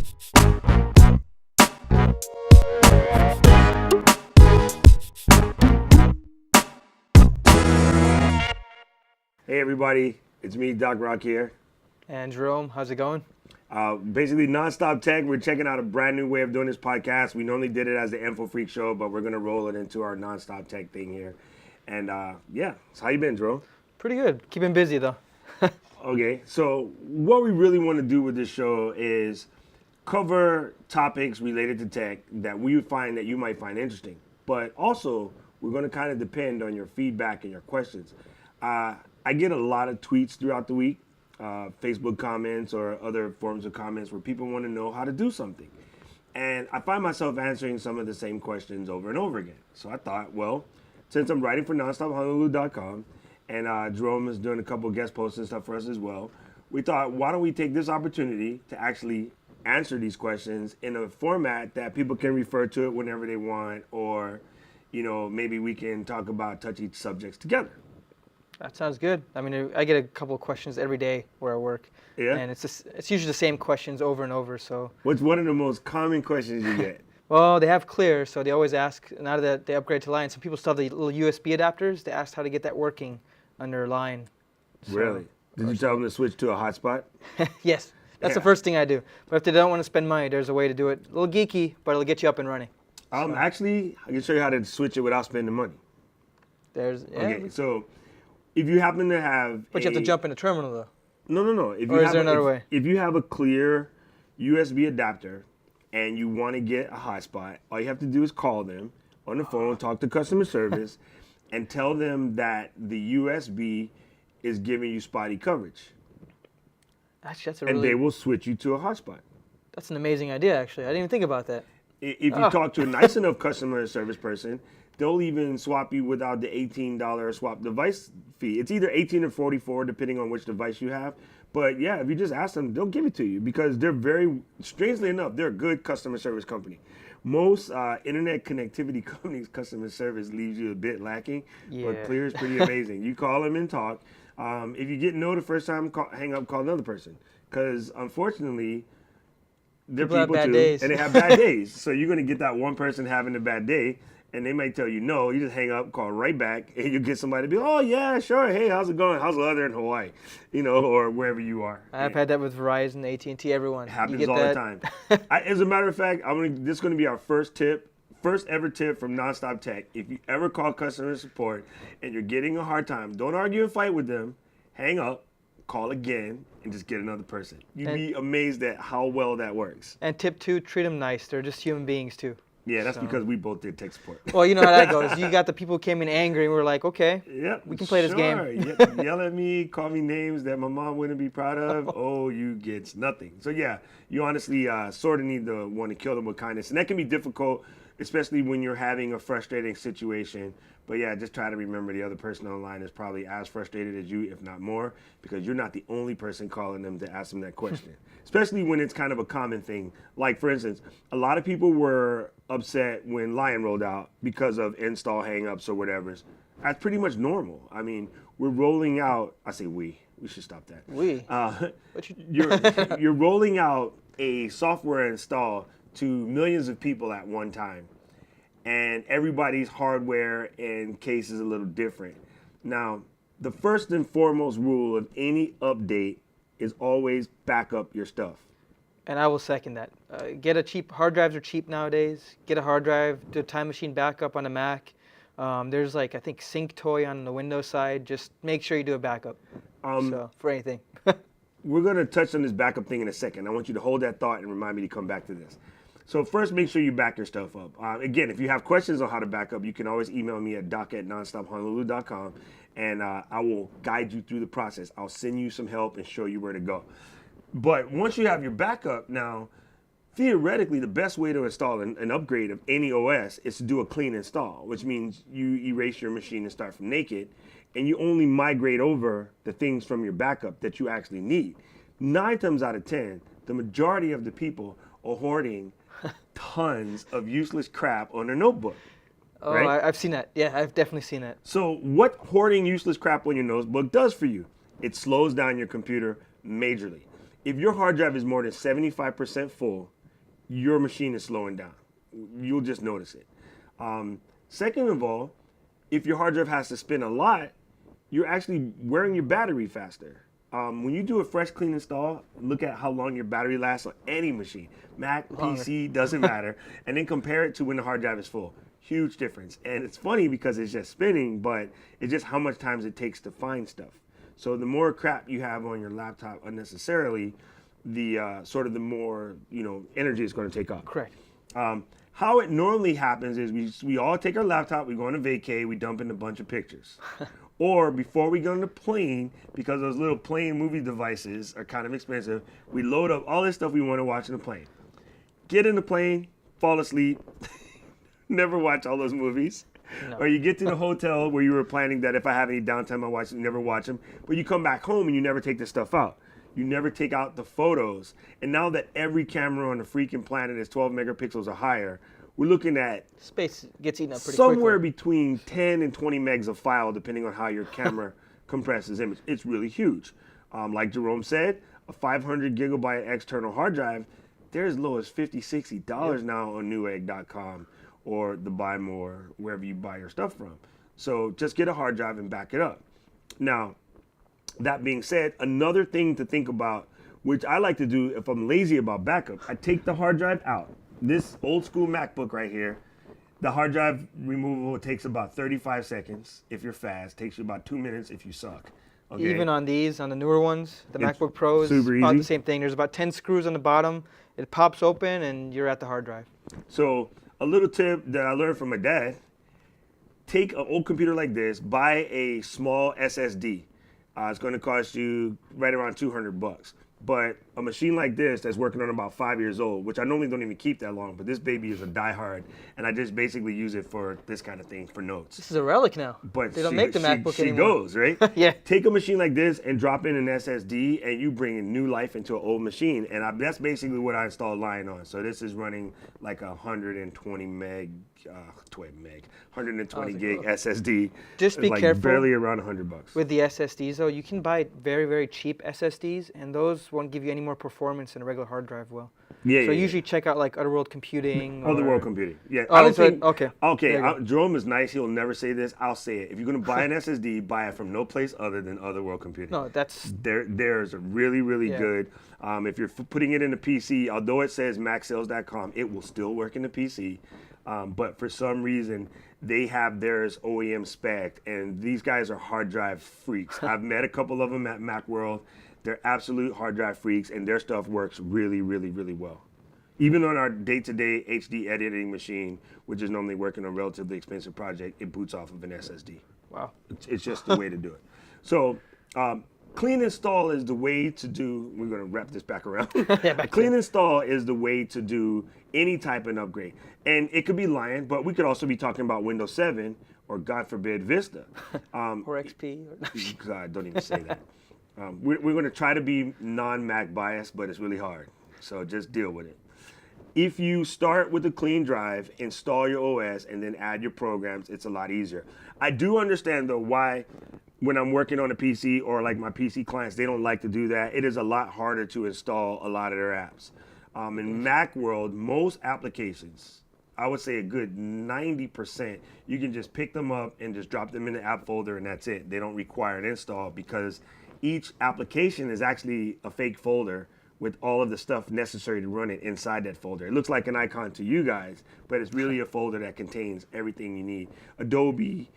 Hey everybody, it's me, Doc Rock here. And Jerome, how's it going? Basically, Nonstop Tech, we're checking out a brand new way of doing this podcast. We normally did it as the Info Freak Show, but we're going to roll it into our Nonstop Tech thing here. And yeah, so how you been, Jerome? Pretty good. Keeping busy, though. Okay, so what we really want to do with this show is cover topics related to tech that we find that you might find interesting. But also, we're going to kind of depend on your feedback and your questions. I get a lot of tweets throughout the week, Facebook comments or other forms of comments where people want to know how to do something. And I find myself answering some of the same questions over and over again. So I thought, well, since I'm writing for NonstopHonolulu.com and Jerome is doing a couple of guest posts and stuff for us as well, we thought, why don't we take this opportunity to actually answer these questions in a format that people can refer to it whenever they want, or, you know, maybe we can talk about touchy subjects together. That sounds good. I mean, I get a couple of questions every day where I work. Yeah? And it's usually the same questions over and over, so. What's one of the most common questions you get? Well, they have Clear, so they always ask, now that they upgrade to Line, some people still have the little USB adapters. They asked how to get that working under Line. So, Really? Did you tell them to switch to a hotspot? Yes, that's the first thing I do. But if they don't want to spend money, there's a way to do it. A little geeky, but it'll get you up and running. Actually, I can show you how to switch it without spending money. Okay, so if you happen to have But you have to jump in the terminal, though. No. Or is there another way? If you have a Clear USB adapter and you want to get a hotspot, all you have to do is call them on the phone, talk to customer service, and tell them that the USB is giving you spotty coverage. Actually, And they will switch you to a hotspot. that's an amazing idea, actually. I didn't even think about that. If you talk to a nice enough customer service person, they'll even swap you without the $18 swap device fee. It's either $18 or $44, depending on which device you have. But yeah, if you just ask them, they'll give it to you because they're very, strangely enough, they're a good customer service company. Most internet connectivity companies' customer service leaves you a bit lacking, but Clear is pretty amazing. You call them and talk. If you get no the first time, hang up, call another person. Because unfortunately, they're people have bad too, days. and they have bad days. So you're going to get that one person having a bad day, and they might tell you no. You just hang up, call right back, and you get somebody to be, oh yeah, sure. Hey, how's it going? How's the weather in Hawaii? You know, or wherever you are. I've had that with Verizon, AT&T, everyone. It happens all the time. As a matter of fact, this is going to be our first ever tip from Nonstop Tech. If you ever call customer support and you're getting a hard time, don't argue and fight with them. Hang up, call again, and just get another person. You'd be amazed at how well that works. And tip 2, treat them nice. They're just human beings, too. Yeah, that's because we both did tech support. Well, you know how that goes. You got the people who came in angry, and we were like, okay, we can play this game. Yell at me, call me names that my mom wouldn't be proud of. Oh, you get nothing. So yeah, you honestly sort of need to want to kill them with kindness. And that can be difficult, especially when you're having a frustrating situation. But yeah, just try to remember the other person online is probably as frustrated as you, if not more, because you're not the only person calling them to ask them that question. Especially when it's kind of a common thing. Like, for instance, a lot of people were upset when Lion rolled out because of install hangups or whatever. That's pretty much normal. I mean, we're rolling out, I say we should stop that. You're rolling out a software install to millions of people at one time. And everybody's hardware and case is a little different. Now, the first and foremost rule of any update is always back up your stuff. And I will second that. Get a cheap, hard drives are cheap nowadays. Get a hard drive, do a time machine backup on a Mac. There's like, I think, SyncToy on the Windows side. Just make sure you do a backup for anything. We're going to touch on this backup thing in a second. I want you to hold that thought and remind me to come back to this. So first, make sure you back your stuff up. Again, if you have questions on how to back up, you can always email me at doc@nonstophonolulu.com, and I will guide you through the process. I'll send you some help and show you where to go. But once you have your backup, now, theoretically, the best way to install an upgrade of any OS is to do a clean install, which means you erase your machine and start from naked, and you only migrate over the things from your backup that you actually need. 9 times out of 10, the majority of the people are hoarding tons of useless crap on their notebook. Oh, right? I've seen that. Yeah, I've definitely seen that. So what hoarding useless crap on your notebook does for you, it slows down your computer majorly. If your hard drive is more than 75% full, your machine is slowing down. You'll just notice it. Second of all, if your hard drive has to spin a lot, you're actually wearing your battery faster. When you do a fresh clean install, look at how long your battery lasts on any machine. Mac, Longer. PC, doesn't matter. And then compare it to when the hard drive is full. Huge difference. And it's funny because it's just spinning, but it's just how much time it takes to find stuff. So the more crap you have on your laptop unnecessarily, the sort of the more energy it's going to take up. Correct. How it normally happens is we all take our laptop, we go on a vacay, we dump in a bunch of pictures. Or before we get on the plane, because those little plane movie devices are kind of expensive, we load up all this stuff we want to watch in the plane. Get in the plane, fall asleep, never watch all those movies. No. Or you get to the hotel where you were planning that if I have any downtime, I watch them, never watch them. But you come back home and you never take the stuff out. You never take out the photos. And now that every camera on the freaking planet is 12 megapixels or higher, we're looking at Space gets eaten up pretty somewhere quickly. between 10 and 20 megs of file, depending on how your camera compresses image. It's really huge. Like Jerome said, a 500 gigabyte external hard drive, they're as low as $50, $60 now on Newegg.com or the Buy More, wherever you buy your stuff from. So just get a hard drive and back it up. Now, that being said, another thing to think about, which I like to do if I'm lazy about backup, I take the hard drive out. This old school MacBook right here, the hard drive removal takes about 35 seconds if you're fast. Takes you about 2 minutes if you suck. Okay? Even on the newer ones, the It's MacBook Pros, super about easy. the same thing. There's about 10 screws on the bottom. It pops open and you're at the hard drive. So a little tip that I learned from my dad, take an old computer like this, buy a small SSD. It's going to cost you right around $200. But a machine like this that's working on about 5 years old, which I normally don't even keep that long, but this baby is a diehard, and I just basically use it for this kind of thing, for notes. This is a relic now. But they don't make the MacBook anymore. She goes, right? Yeah. Take a machine like this and drop in an SSD, and you bring in new life into an old machine. And that's basically what I installed Lion on. So this is running like a 120 gig SSD. Just be like careful. Barely around $100. With the SSDs, though, you can buy very, very cheap SSDs, and those won't give you any more performance than a regular hard drive will. Yeah, So yeah, usually check out like Otherworld Computing. Otherworld Computing. Yeah. Oh, I don't that's right. think. Okay. Okay. There you go. Jerome is nice. He'll never say this. I'll say it. If you're gonna buy an SSD, buy it from no place other than Otherworld Computing. No, that's Theirs are really, really Yeah. good. If you're putting it in the PC, although it says MacSales.com, it will still work in the PC. But for some reason, they have theirs OEM spec'd, and these guys are hard drive freaks. I've met a couple of them at Macworld. They're absolute hard drive freaks, and their stuff works really, really, really well. Even on our day-to-day HD editing machine, which is normally working on a relatively expensive project, it boots off of an SSD. wow. It's just the way to do it. So, clean install is the way to do. We're going to wrap this back around. Clean install is the way to do any type of upgrade, and it could be Lion, but we could also be talking about Windows 7 or, God forbid, Vista. Or XP. God, don't even say that. We're going to try to be non-Mac biased, but it's really hard. So just deal with it. If you start with a clean drive, install your OS, and then add your programs, it's a lot easier. I do understand, though, why when I'm working on a PC or like my PC clients, they don't like to do that. It is a lot harder to install a lot of their apps. In Mac world, most applications, I would say a good 90%, you can just pick them up and just drop them in the app folder and that's it. They don't require an install because each application is actually a fake folder with all of the stuff necessary to run it inside that folder. It looks like an icon to you guys, but it's really a folder that contains everything you need. Adobe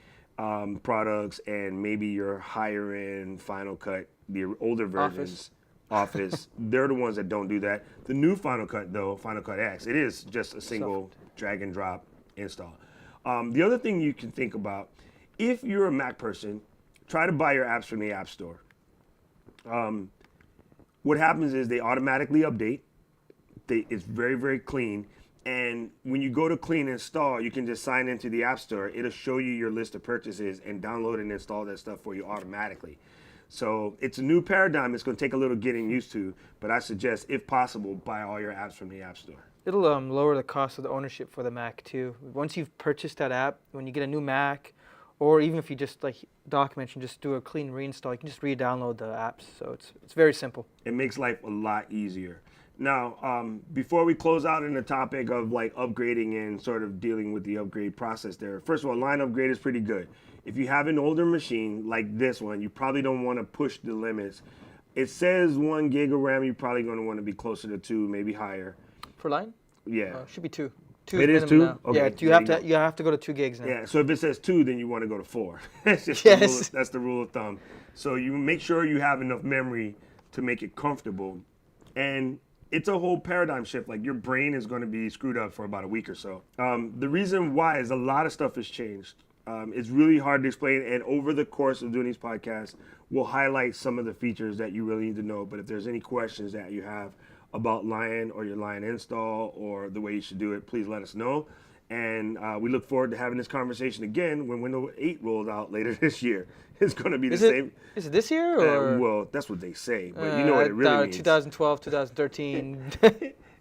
products and maybe your higher end Final Cut, the older versions. Office, they're the ones that don't do that. The new Final Cut, though, Final Cut X, it is just a single drag and drop install. The other thing you can think about, if you're a Mac person, try to buy your apps from the App Store. What happens is they automatically update. It's very, very clean. And when you go to clean install, you can just sign into the App Store. It'll show you your list of purchases and download and install that stuff for you automatically. So it's a new paradigm. It's going to take a little getting used to, but I suggest, if possible, buy all your apps from the App Store. It'll lower the cost of the ownership for the Mac too. Once you've purchased that app, when you get a new Mac, or even if you just, like Doc mentioned, just do a clean reinstall, you can just re-download the apps. So it's very simple. It makes life a lot easier. Now, before we close out in the topic of like upgrading and sort of dealing with the upgrade process there, first of all, line upgrade is pretty good. If you have an older machine like this one, you probably don't want to push the limits. It says 1 gig of RAM, you're probably going to want to be closer to 2, maybe higher. For line? Yeah. Should be 2. 2 It is minimum 2? now. Okay, Yeah, you have to go to 2 gigs now. Yeah, so if it says 2, then you want to go to 4. That's just Yes. that's the rule of thumb. So you make sure you have enough memory to make it comfortable. And it's a whole paradigm shift. Like your brain is going to be screwed up for about a week or so. The reason why is a lot of stuff has changed. It's really hard to explain. And over the course of doing these podcasts, we'll highlight some of the features that you really need to know. But if there's any questions that you have about Lion or your Lion install or the way you should do it, please let us know. And we look forward to having this conversation again when Windows 8 rolls out later this year. It's going to be the same. Is it this year? Or? Well, that's what they say, but you know what it really means. 2012, 2013.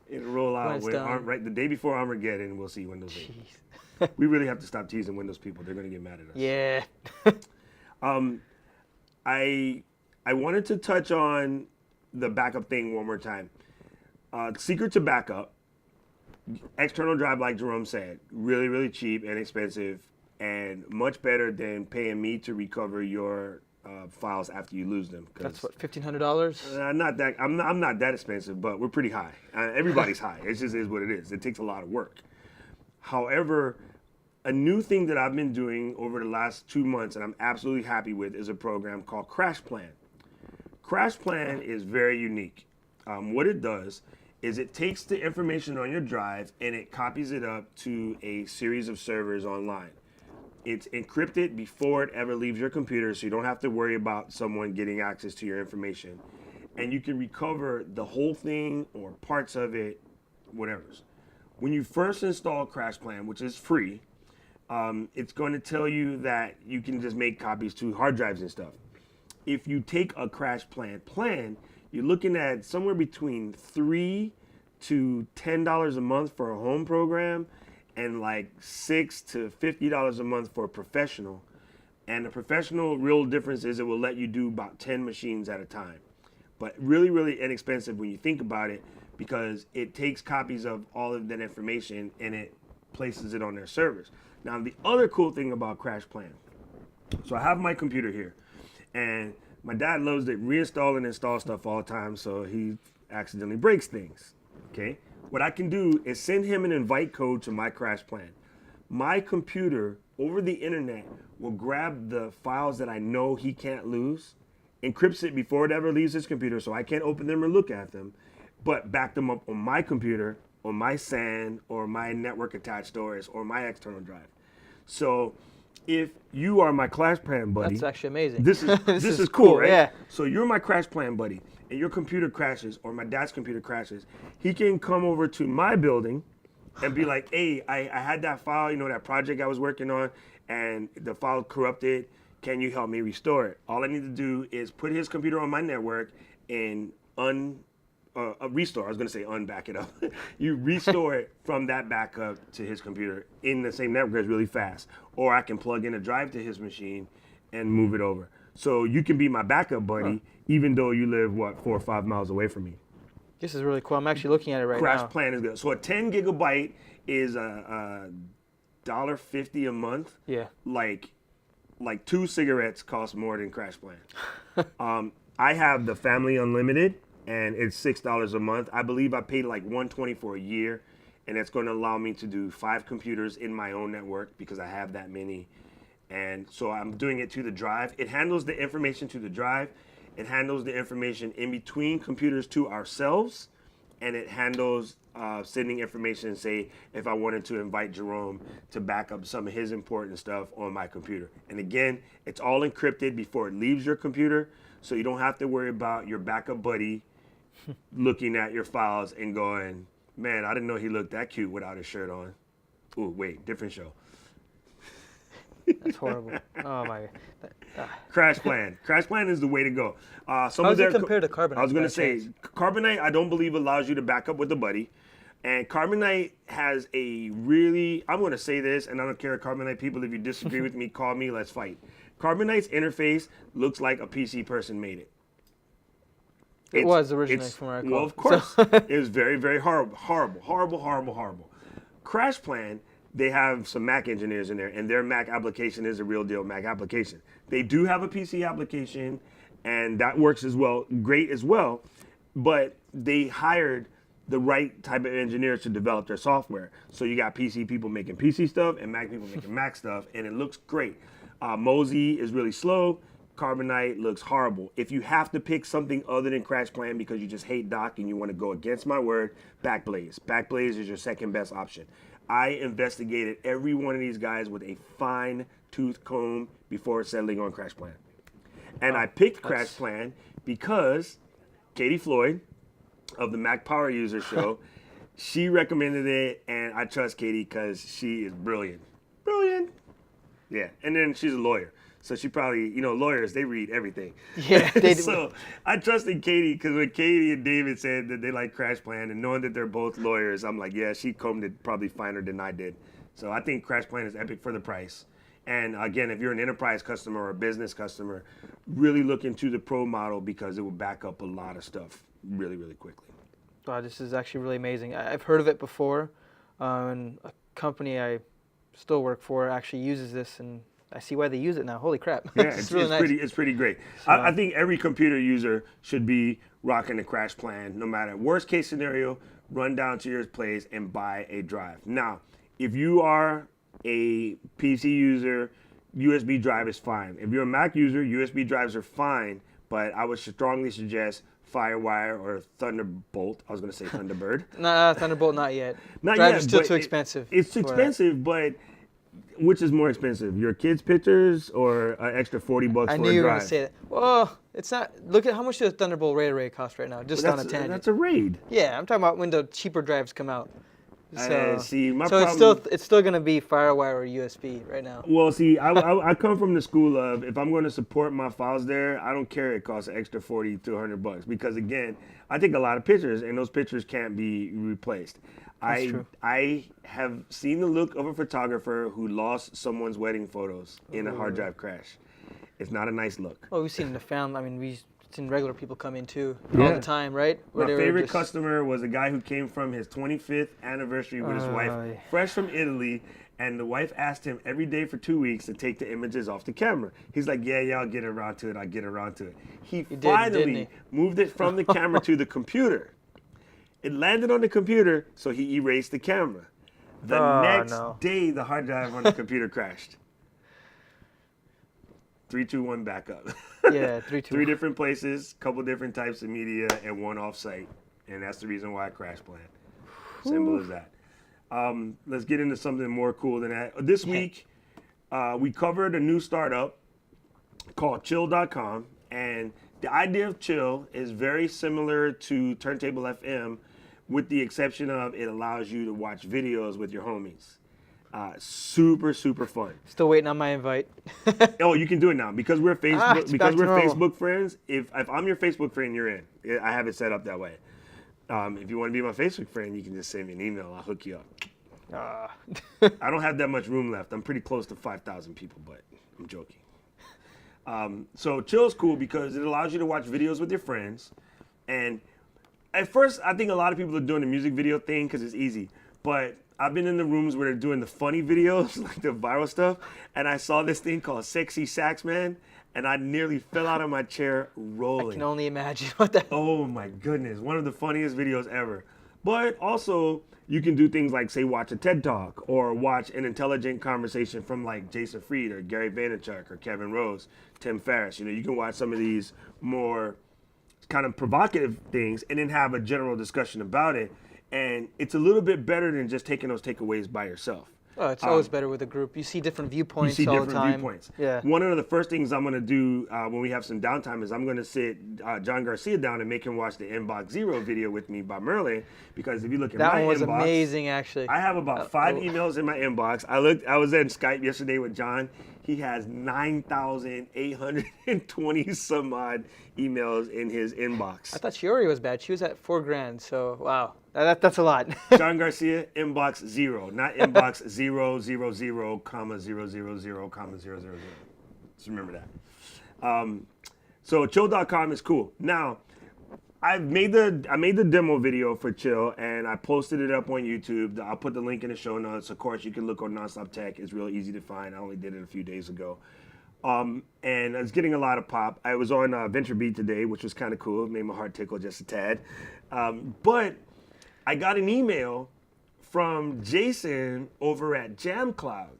It'll roll out right the day before Armageddon. We'll see Windows 8. We really have to stop teasing Windows people. They're going to get mad at us. Yeah. I wanted to touch on the backup thing one more time. Secret to backup. External drive, like Jerome said, really, really cheap and inexpensive, and much better than paying me to recover your files after you lose them. That's what, $1,500? Not that I'm not that expensive, but we're pretty high. Everybody's high. It just is what it is. It takes a lot of work. However, a new thing that I've been doing over the last 2 months, and I'm absolutely happy with, is a program called Crash Plan. Crash Plan is very unique. What it does is it takes the information on your drive and it copies it up to a series of servers online. It's encrypted before it ever leaves your computer, so you don't have to worry about someone getting access to your information. And you can recover the whole thing or parts of it, whatever's. When you first install Crash Plan, which is free, it's going to tell you that you can just make copies to hard drives and stuff. If you take a Crash Plan, you're looking at somewhere between $3 to $10 a month for a home program and like $6 to $50 a month for a professional. And the professional real difference is it will let you do about 10 machines at a time. But really, really inexpensive when you think about it because it takes copies of all of that information and it places it on their servers. Now, the other cool thing about Crash Plan, so I have my computer here and my dad loves to reinstall and install stuff all the time, so he accidentally breaks things, okay? What I can do is send him an invite code to my Crash Plan. My computer, over the internet, will grab the files that I know he can't lose, encrypts it before it ever leaves his computer so I can't open them or look at them, but back them up on my computer, on my SAN, or my network attached storage, or my external drive. So if you are my Crash Plan buddy, That's actually amazing. This is cool, right? Yeah. So you're my Crash Plan buddy, and your computer crashes, or my dad's computer crashes. He can come over to my building and be like, hey, I had that file, that project I was working on, and the file corrupted. Can you help me restore it? All I need to do is put his computer on my network and restore. I was going to say unback it up. You restore it from that backup to his computer in the same network. It's really fast. Or I can plug in a drive to his machine and move it over. So you can be my backup buddy, even though you live, 4 or 5 miles away from me. This is really cool. I'm actually looking at it right now. Crash Plan is good. So a 10 gigabyte is $1.50 a month. Yeah. Like 2 cigarettes cost more than Crash Plan. I have the Family Unlimited, and it's $6 a month. I believe I paid like $120 for a year, and it's going to allow me to do 5 computers in my own network because I have that many. And so I'm doing it to the drive. It handles the information to the drive. It handles the information in between computers to ourselves, and it handles sending information, say, if I wanted to invite Jerome to back up some of his important stuff on my computer. And again, it's all encrypted before it leaves your computer, so you don't have to worry about your backup buddy looking at your files and going, man, I didn't know he looked that cute without his shirt on. Ooh, wait, different show. That's horrible. Oh my. Crash Plan. Crash Plan is the way to go. How does it compare to Carbonite? I was going to say, Carbonite, I don't believe allows you to back up with a buddy. And Carbonite has a really, I'm going to say this, and I don't care, Carbonite people, if you disagree with me, call me, let's fight. Carbonite's interface looks like a PC person made it. It was originally from what I recall. Well, of course. So It was very, very horrible. Crash Plan, they have some Mac engineers in there, and their Mac application is a real deal Mac application. They do have a PC application, and that works as well, great as well, but they hired the right type of engineers to develop their software. So you got PC people making PC stuff and Mac people making Mac stuff, and it looks great. Mosey is really slow. Carbonite looks horrible. If you have to pick something other than Crash Plan because you just hate Doc and you want to go against my word, Backblaze. Backblaze is your second best option. I investigated every one of these guys with a fine tooth comb before settling on Crash Plan. And I picked Crash Plan because Katie Floyd of the Mac Power User Show, she recommended it, and I trust Katie because she is brilliant. Brilliant. Yeah, and then she's a lawyer. So she probably, lawyers, they read everything. Yeah, they do. So I trusted Katie because when Katie and David said that they like Crash Plan, and knowing that they're both lawyers, I'm like, yeah, she combed it probably finer than I did. So I think Crash Plan is epic for the price. And again, if you're an enterprise customer or a business customer, really look into the Pro model because it will back up a lot of stuff really, really quickly. Wow, this is actually really amazing. I've heard of it before, and a company I still work for actually uses this, and I see why they use it now. Holy crap. Yeah, it's really nice. it's pretty great. So, I think every computer user should be rocking the Crash Plan, no matter worst case scenario, run down to your place and buy a drive. Now, if you are a PC user, USB drive is fine. If you're a Mac user, USB drives are fine, but I would strongly suggest Firewire or Thunderbolt. I was going to say Thunderbird. Nah, Thunderbolt, not yet. Not Drive yet, is still but too expensive. It's for expensive, but which is more expensive, your kids' pictures or an extra $40 for a drive? I knew you were going to say that. Well, it's not. Look at how much does Thunderbolt RAID array cost right now, just on a tangent. That's a RAID. Yeah, I'm talking about when the cheaper drives come out. So, see, my so problem, it's still going to be Firewire or USB right now. Well, see, I come from the school of if I'm going to support my files there, I don't care it costs an extra $40 to $100 because again, I take a lot of pictures and those pictures can't be replaced. That's true. I have seen the look of a photographer who lost someone's wedding photos in a hard drive crash. It's not a nice look. Well, we've seen the family. I mean, we've seen regular people come in too all the time, right? My favorite customer was a guy who came from his 25th anniversary with his wife, fresh from Italy, and the wife asked him every day for 2 weeks to take the images off the camera. He's like, yeah, I'll get around to it. He finally moved it from the camera to the computer. It landed on the computer, so he erased the camera. The next day, the hard drive on the computer crashed. 3, 2, 1 backup. Yeah, 3, 2, 1. 3 different places, couple different types of media, and 1 off-site. And that's the reason why I Crash Plan. Simple as that. Let's get into something more cool than that. This week, we covered a new startup called Chill.com. And the idea of Chill is very similar to Turntable FM, with the exception of it allows you to watch videos with your homies. Super fun. Still waiting on my invite. Oh, you can do it now because we're Facebook friends. If I'm your Facebook friend, you're in. I have it set up that way. If you want to be my Facebook friend, you can just send me an email. I'll hook you up. I don't have that much room left. I'm pretty close to 5,000 people, but I'm joking. So Chill's cool because it allows you to watch videos with your friends. And at first, I think a lot of people are doing the music video thing because it's easy. But I've been in the rooms where they're doing the funny videos, like the viral stuff, and I saw this thing called Sexy Sax Man, and I nearly fell out of my chair rolling. I can only imagine what that. Oh my goodness, one of the funniest videos ever. But also, you can do things like, say, watch a TED Talk or watch an intelligent conversation from like Jason Fried or Gary Vaynerchuk or Kevin Rose, Tim Ferriss. You can watch some of these more kind of provocative things and then have a general discussion about it. And it's a little bit better than just taking those takeaways by yourself. Oh, it's always better with a group. You see different viewpoints all the time. Yeah. One of the first things I'm going to do when we have some downtime is I'm going to sit John Garcia down and make him watch the Inbox Zero video with me by Merlin. Because if you look at my inbox. That one was amazing, actually. I have about 5 emails in my inbox. I was in Skype yesterday with John. He has 9,820 some odd emails in his inbox. I thought Shiori was bad. She was at $4,000. So, wow. That's a lot. John Garcia, inbox 0, not inbox 000, comma 000, comma 000. Just remember that. So Chill.com is cool. Now, I made the demo video for Chill, and I posted it up on YouTube. I'll put the link in the show notes. Of course, you can look on Nonstop Tech. It's real easy to find. I only did it a few days ago. And I was getting a lot of pop. I was on Venture Beat today, which was kind of cool. It made my heart tickle just a tad. But I got an email from Jason over at JamCloud.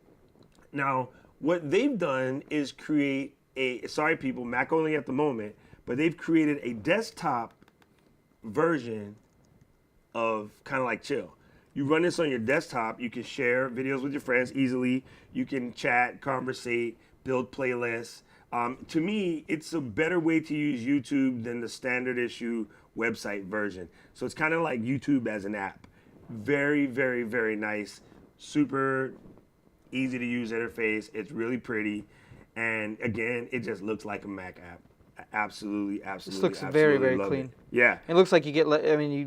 Now, what they've done is create sorry people, Mac only at the moment, but they've created a desktop version of kind of like Chill. You run this on your desktop, you can share videos with your friends easily, you can chat, conversate, build playlists. To me, it's a better way to use YouTube than the standard issue website version. So it's kind of like YouTube as an app. Very, very, very nice. Super easy to use interface. It's really pretty. And again, it just looks like a Mac app. Absolutely. This looks very, very clean. It. Yeah. It looks like you get, you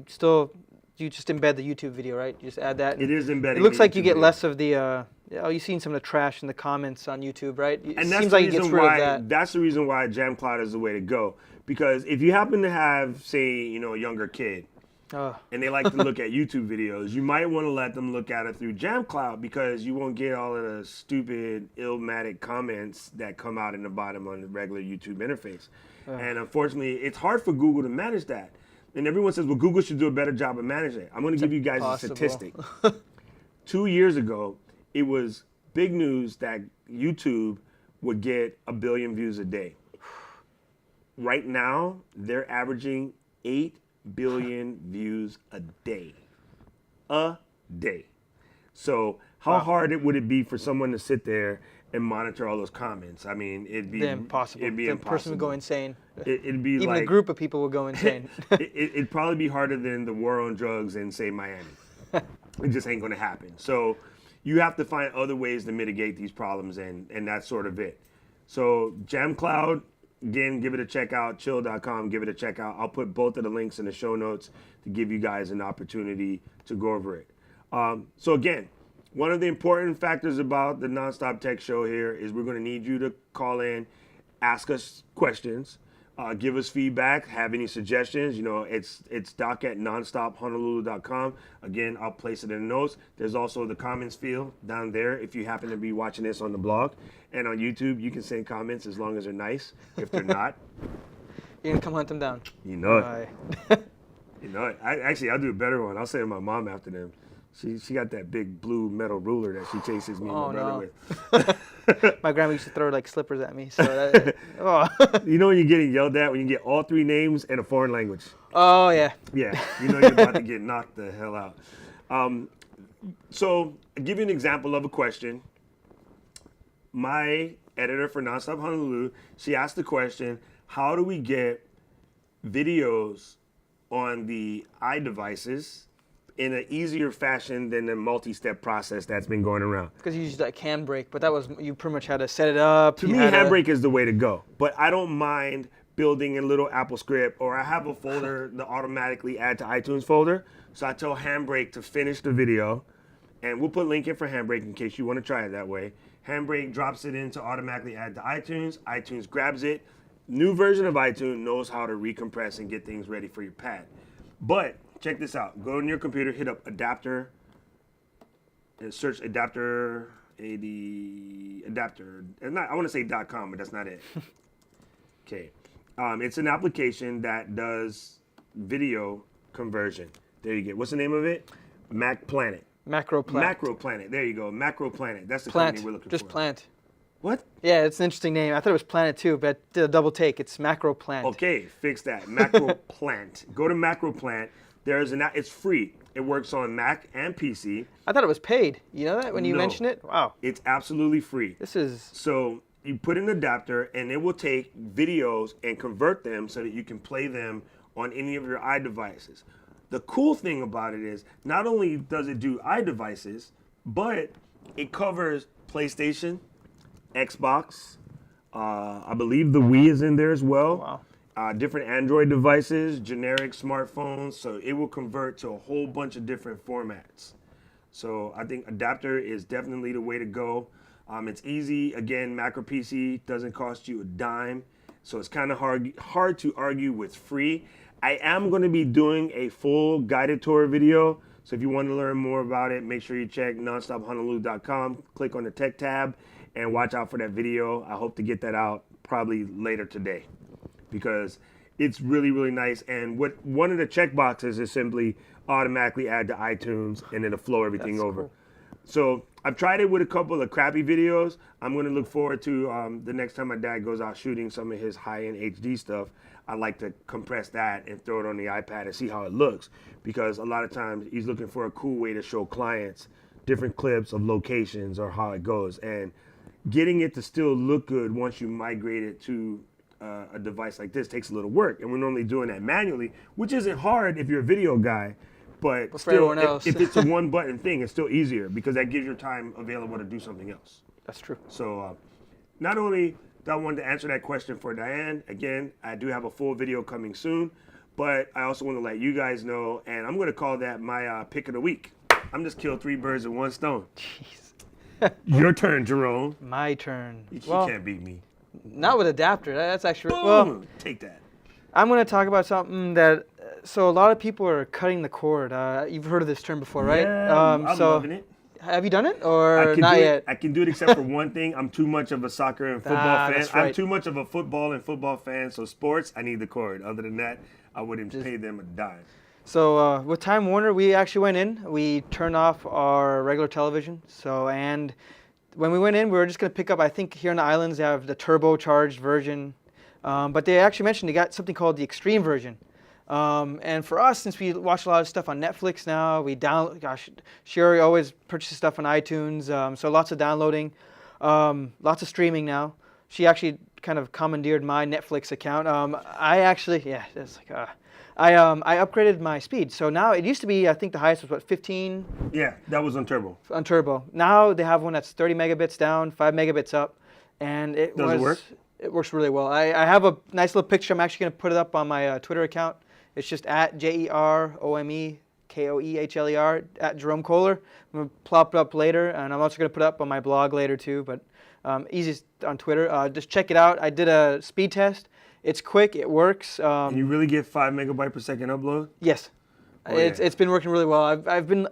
just embed the YouTube video, right? You just add that. It is embedded. It looks like you get less of the, you've seen some of the trash in the comments on YouTube, right? And that's the reason why, that's the reason why JamCloud is the way to go. Because if you happen to have, say, a younger kid, and they like to look at YouTube videos, you might want to let them look at it through JamCloud because you won't get all of the stupid, illmatic comments that come out in the bottom on the regular YouTube interface. And unfortunately, it's hard for Google to manage that. And everyone says, well, Google should do a better job of managing it. I'm going to give you guys a statistic. 2 years ago, it was big news that YouTube would get 1 billion views a day. Right now, they're averaging 8 billion views a day. A day. So how hard would it be for someone to sit there and monitor all those comments? I mean, it'd be impossible. The person would go insane. It'd be even like, a group of people would go insane. It'd probably be harder than the war on drugs in, say, Miami. It just ain't going to happen. So you have to find other ways to mitigate these problems, and that's sort of it. So JamCloud, again, give it a check out. Chill.com, give it a check out. I'll put both of the links in the show notes to give you guys an opportunity to go over it. So again, one of the important factors about the Nonstop Tech Show here is we're going to need you to call in, ask us questions, give us feedback, have any suggestions. It's doc@nonstophonolulu.com. Again, I'll place it in the notes. There's also the comments field down there if you happen to be watching this on the blog. And on YouTube, you can send comments as long as they're nice. If they're not, you're going to come hunt them down. You know it. You know it. I'll do a better one. I'll say to my mom after them. She got that big blue metal ruler that she chases me and my brother with. My grandma used to throw slippers at me. So You know when you're getting yelled at when you get all 3 names in a foreign language? Oh, yeah. Yeah. You know you're about to get knocked the hell out. So I'll give you an example of a question. My editor for Nonstop Honolulu, she asked the question, how do we get videos on the iDevices in an easier fashion than the multi-step process that's been going around? Because you used Handbrake, but that was, you pretty much had to set it up. To me, Handbrake is the way to go. But I don't mind building a little Apple script, or I have a folder to automatically add to iTunes folder. So I tell Handbrake to finish the video, and we'll put a link in for Handbrake in case you want to try it that way. Handbrake drops it in to automatically add to iTunes. iTunes grabs it. New version of iTunes knows how to recompress and get things ready for your pad. But check this out. Go on your computer, hit up adapter, and search adapter, adapter. I want to say .com, but that's not it. Okay. It's an application that does video conversion. There you go. What's the name of it? Mac Planet. Macro Planet. Macro Planet. There you go. Macro Planet. That's the Plant. company we're looking Just for. Plant. What? Yeah, it's an interesting name. I thought it was Planet too, but I did a double take. It's Macro Plant. Okay, fix that. Macro Plant. Go to Macro Plant. It's free. It works on Mac and PC. I thought it was paid. You know that when you mentioned it? Wow. It's absolutely free. So you put an adapter, and it will take videos and convert them so that you can play them on any of your iDevices. The cool thing about it is not only does it do iDevices, but it covers PlayStation, Xbox. I believe the Wii is in there as well. Wow. Different Android devices, generic smartphones. So it will convert to a whole bunch of different formats. So I think adapter is definitely the way to go. It's easy. Again, Macro PC doesn't cost you a dime. So it's kind of hard to argue with free. I am going to be doing a full guided tour video. So if you want to learn more about it, make sure you check nonstophonolulu.com, click on the tech tab, and watch out for that video. I hope to get that out probably later today because it's really, really nice. And one of the check boxes is simply automatically add to iTunes, and it'll flow everything over. Cool. So I've tried it with a couple of crappy videos. I'm going to look forward to the next time my dad goes out shooting some of his high-end HD stuff. I like to compress that and throw it on the iPad and see how it looks, because a lot of times he's looking for a cool way to show clients different clips of locations or how it goes. And getting it to still look good once you migrate it to a device like this takes a little work. And we're normally doing that manually, which isn't hard if you're a video guy. But still, if it's a one-button thing, it's still easier because that gives your time available to do something else. That's true. So not only do I want to answer that question for Diane, again, I do have a full video coming soon, but I also want to let you guys know, and I'm going to call that my pick of the week. I'm just killed 3 birds with 1 stone. Jeez. Your turn, Jerome. My turn. You can't beat me. Not with adapter. That's actually... Boom. Well, take that. I'm going to talk about something that... So a lot of people are cutting the cord. You've heard of this term before, right? Yeah, I'm loving it. Have you done it or not yet? I can do it except for one thing. I'm too much of a soccer and football fan. That's right. I'm too much of a football fan. So sports, I need the cord. Other than that, I wouldn't pay them a dime. So with Time Warner, we actually went in. We turned off our regular television. And when we went in, we were just going to pick up, I think here in the islands, they have the turbocharged version. But they actually mentioned they got something called the extreme version. And for us, since we watch a lot of stuff on Netflix now, Sherry always purchases stuff on iTunes, so lots of downloading, lots of streaming now. She actually kind of commandeered my Netflix account. I upgraded my speed. So now it used to be, I think the highest was 15? Yeah, that was on turbo. On turbo. Now they have one that's 30 megabits down, 5 megabits up, and Does it work? It works really well. I have a nice little picture. I'm actually going to put it up on my Twitter account. It's just at JeromeKoehler at Jerome Kohler. I'm going to plop it up later, and I'm also going to put it up on my blog later too, but easy on Twitter. Just check it out. I did a speed test. It's quick. It works. And you really get 5 megabyte per second upload? Yes. Oh, it's been working really well. I've been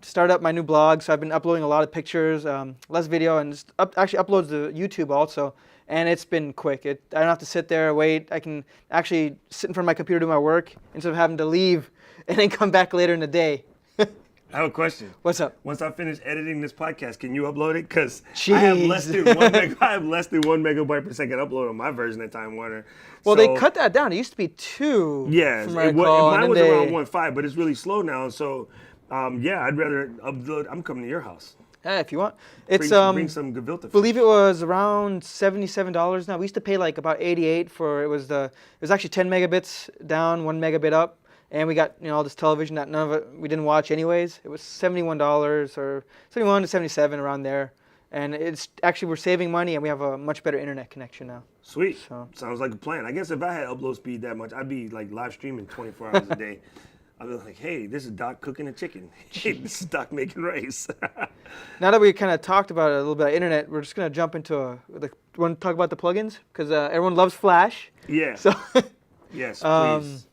started up my new blog, so I've been uploading a lot of pictures, less video, and actually uploads to YouTube also. And it's been quick. I don't have to sit there, wait. I can actually sit in front of my computer, do my work, instead of having to leave and then come back later in the day. I have a question. What's up? Once I finish editing this podcast, can you upload it? Because I have less than 1 megabyte per second upload on my version of Time Warner. Well, they cut that down. It used to be 2. Yeah, mine was around 1.5, but it's really slow now. So, I'd rather upload. I'm coming to your house. Yeah, if you want. It's bring some gefilte fish. Believe it was around $77 now. We used to pay like about $88 for it was actually 10 megabits down, 1 megabit up, and we got all this television that none of it we didn't watch anyways. It was $71 or 71 to 77 around there, and it's actually we're saving money and we have a much better internet connection now. Sweet. So. Sounds like a plan. I guess if I had upload speed that much, I'd be like live streaming 24 hours a day. I'd be like, hey, this is Doc cooking a chicken. Hey, this is Doc making rice. Now that we kind of talked about it a little bit, want to jump into want to talk about the plugins? Because everyone loves Flash. Yeah. So yes, please.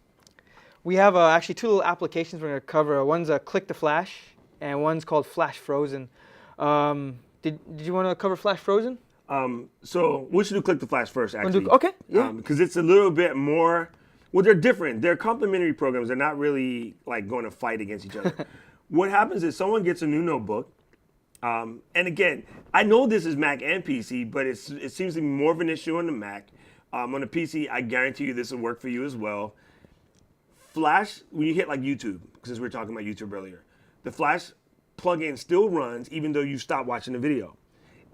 We have actually 2 little applications we're going to cover. One's a Click to Flash, and one's called Flash Frozen. Did you want to cover Flash Frozen? So we should do Click to Flash first, actually. Okay, yeah. Because it's a little bit more... Well, they're different. They're complementary programs. They're not really like going to fight against each other. What happens is someone gets a new notebook. And again, I know this is Mac and PC, but it seems to be more of an issue on the Mac. On the PC, I guarantee you this will work for you as well. Flash, when you hit like YouTube, since we were talking about YouTube earlier, the Flash plugin still runs even though you stop watching the video.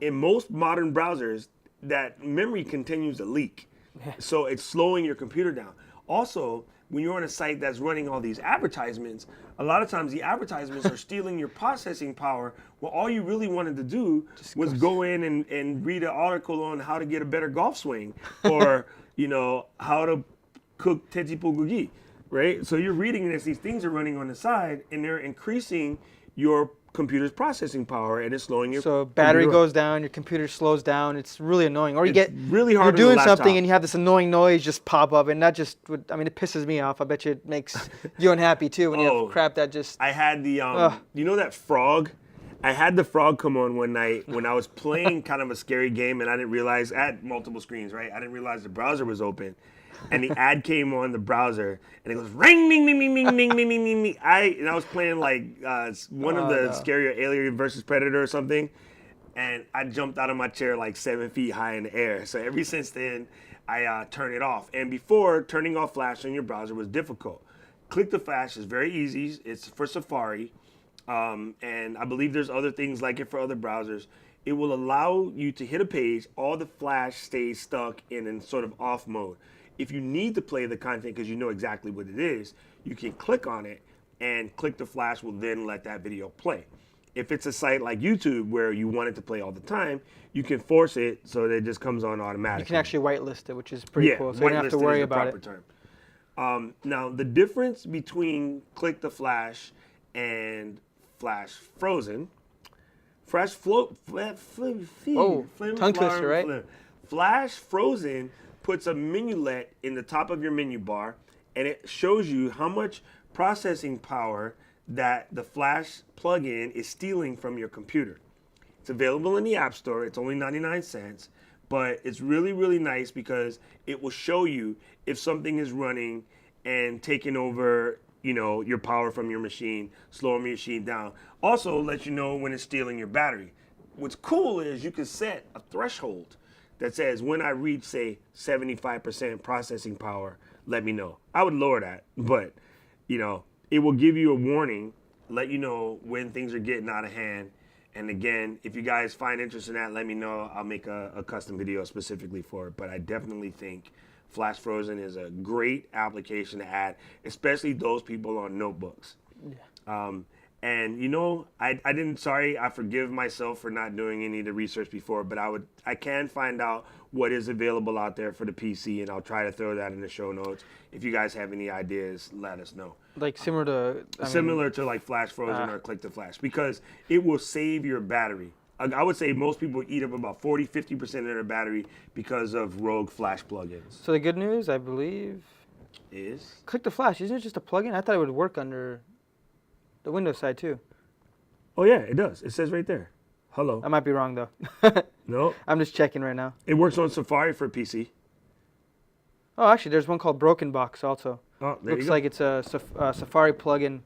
In most modern browsers, that memory continues to leak. So it's slowing your computer down. Also, when you're on a site that's running all these advertisements, a lot of times the advertisements are stealing your processing power. Well, all you really wanted to do was go in and read an article on how to get a better golf swing or, how to cook tteokbokki. right? So you're reading this, these things are running on the side, and they're increasing your computer's processing power, and it's slowing your So battery computer up. goes down, your computer slows down. It's really annoying. Or you It's get really hard you're on the doing something laptop. and you have this annoying noise just pop up, and that just would, I mean, it pisses me off. I bet you it makes you unhappy too when you Oh. have crap that just. I had the Ugh. you know that frog? I had the frog come on one night when I was playing kind of a scary game, and I didn't realize I had multiple screens, right? I didn't realize the browser was open, and the ad came on the browser, and it goes ring, ding, ding, ding, ding, ding, ding, ding, ding, ding. And I was playing like one of the scary Alien versus Predator or something, and I jumped out of my chair like 7 feet high in the air. So ever since then, I turn it off. And before, turning off Flash on your browser was difficult. Click to Flash is very easy. It's for Safari. And I believe there's other things like it for other browsers. It will allow you to hit a page, all the flash stays stuck in sort of off mode. If you need to play the content because you know exactly what it is, you can click on it, and click the flash will then let that video play. If it's a site like YouTube where you want it to play all the time, you can force it so that it just comes on automatically. You can actually whitelist it, which is pretty cool. So you don't have to whitelisted worry is the about proper it. term. Now, the difference between Click the Flash and Flash Frozen, tongue twister, right? Flash Frozen puts a minulet in the top of your menu bar, and it shows you how much processing power that the Flash plugin is stealing from your computer. It's available in the App Store. It's only 99 cents, but it's really, really nice because it will show you if something is running and taking over, you know, your power from your machine, slowing your machine down. Also let you know when it's stealing your battery. What's cool is you can set a threshold that says when I reach, say, 75% processing power, let me know. I would lower that, but, you know, it will give you a warning, let you know when things are getting out of hand. And again, if you guys find interest in that, let me know. I'll make a custom video specifically for it. But I definitely think Flash Frozen is a great application to add, especially those people on notebooks. Yeah. And you know, I forgive myself for not doing any of the research before, but I can find out what is available out there for the PC, and I'll try to throw that in the show notes. If you guys have any ideas, let us know. Like similar to like Flash Frozen or Click to Flash, because it will save your battery. I would say most people eat up about 40-50% of their battery because of rogue Flash plugins. So the good news, I believe, is Click to Flash. Isn't it just a plugin? I thought it would work under the Windows side too. Oh yeah, it does. It says right there. Hello. I might be wrong though. No. I'm just checking right now. It works on Safari for PC. Oh, actually, there's one called Broken Box also. Oh, there Looks you go. like it's a Safari plugin.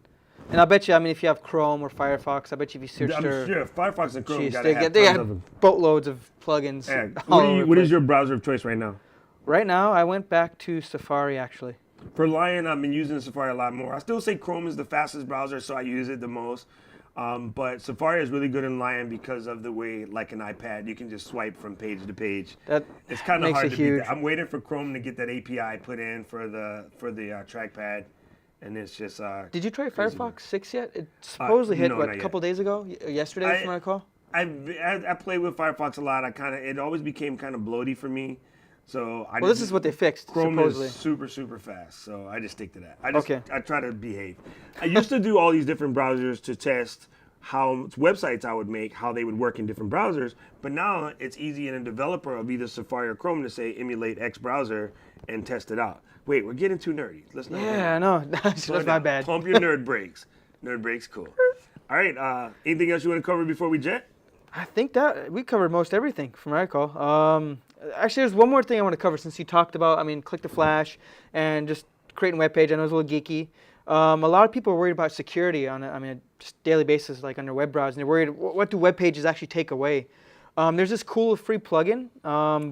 And I bet you, I mean, if you have Chrome or Firefox, I bet you if you search I'm their... sure Firefox and Chrome Jeez, gotta have they tons got of them. boatloads of plugins. Yeah. all over the What is place. your browser of choice right now? Right now, I went back to Safari actually. For Lion, I've been using Safari a lot more. I still say Chrome is the fastest browser, so I use it the most. But Safari is really good in Lion because of the way, like an iPad, you can just swipe from page to page. It's kind of makes hard it to huge. beat that. I'm waiting for Chrome to get that API put in for the trackpad, and it's just. Did you try crazy. Firefox 6 yet? It supposedly hit no, what not a yet. couple days ago, yesterday, from what I recall. I play with Firefox a lot. It always became kind of bloaty for me. So This is what they fixed. Chrome supposedly. is super, super fast, so I just stick to that. I try to behave. I used to do all these different browsers to test how websites I would make, how they would work in different browsers. But now it's easy in a developer of either Safari or Chrome to say emulate X browser and test it out. Wait, we're getting too nerdy. Let's not. Yeah, I know. That's my bad. Pump your nerd brakes. Nerd brakes, cool. All right. Anything else you want to cover before we jet? I think that we covered most everything from what I recall. Actually, there's one more thing I want to cover since you talked about, Click to Flash and just creating a web page. I know it's a little geeky. A lot of people are worried about security on a just daily basis, like on their web browser. And they're worried, what do web pages actually take away? There's this cool free plugin.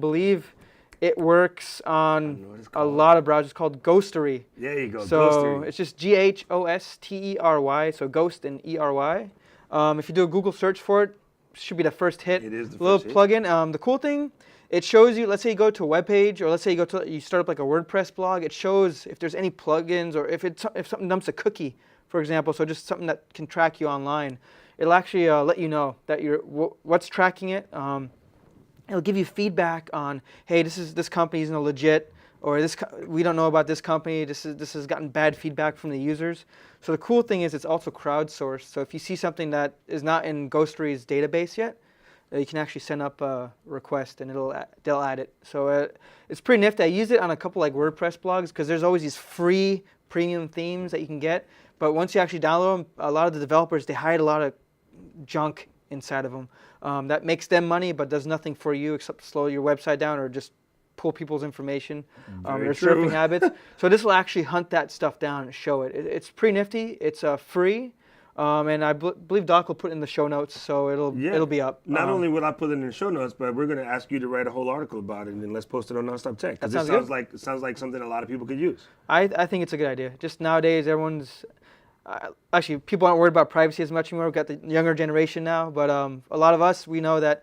Believe it works on a lot of browsers called Ghostery. There you go. So Ghostery. it's just Ghostery. So Ghost and ERY. If you do a Google search for it, should be the first hit. It is the little first hit. plugin. The cool thing, it shows you. Let's say you go to a web page, or let's say you start up like a WordPress blog. It shows if there's any plugins, or if something dumps a cookie, for example. So just something that can track you online. It'll actually let you know that what's tracking it. It'll give you feedback on, hey, this company isn't legit, or we don't know about this company. This has gotten bad feedback from the users. So the cool thing is it's also crowdsourced. So if you see something that is not in Ghostery's database yet, you can actually send up a request and they'll add it. So it's pretty nifty. I use it on a couple like WordPress blogs because there's always these free premium themes that you can get. But once you actually download them, a lot of the developers, they hide a lot of junk inside of them that makes them money but does nothing for you except slow your website down or just pull people's information, their surfing habits. So this will actually hunt that stuff down and show it. It's pretty nifty. It's free. And I believe Doc will put it in the show notes, so it'll be up. Not only will I put it in the show notes, but we're going to ask you to write a whole article about it, and let's post it on Nonstop Tech. That sounds like something a lot of people could use. I think it's a good idea. Just nowadays, everyone's actually people aren't worried about privacy as much anymore. We've got the younger generation now, but a lot of us, we know that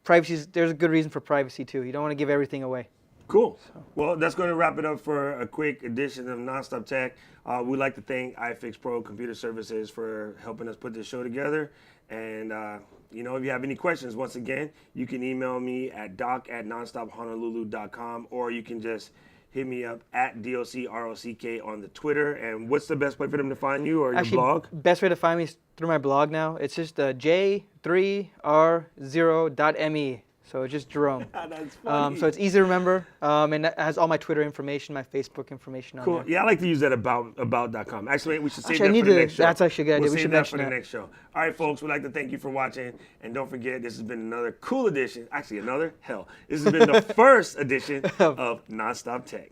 there's a good reason for privacy too. You don't want to give everything away. Cool. Well, that's going to wrap it up for a quick edition of Nonstop Tech. We'd like to thank iFix Pro Computer Services for helping us put this show together. And, if you have any questions, once again, you can email me at doc@nonstophonolulu.com, or you can just hit me up at DOCROCK on the Twitter. And what's the best way for them to find you, or your blog? Best way to find me is through my blog now. It's just J3R0.me. So it's just Jerome. That's funny. So it's easy to remember, and it has all my Twitter information, my Facebook information on there. Yeah, I like to use that about.com. Actually, we should save that for the next show. That's actually a good idea. We should save that for mention the next show. All right, folks, we'd like to thank you for watching. And don't forget, this has been another cool edition. Actually, this has been the first edition of Nonstop Tech.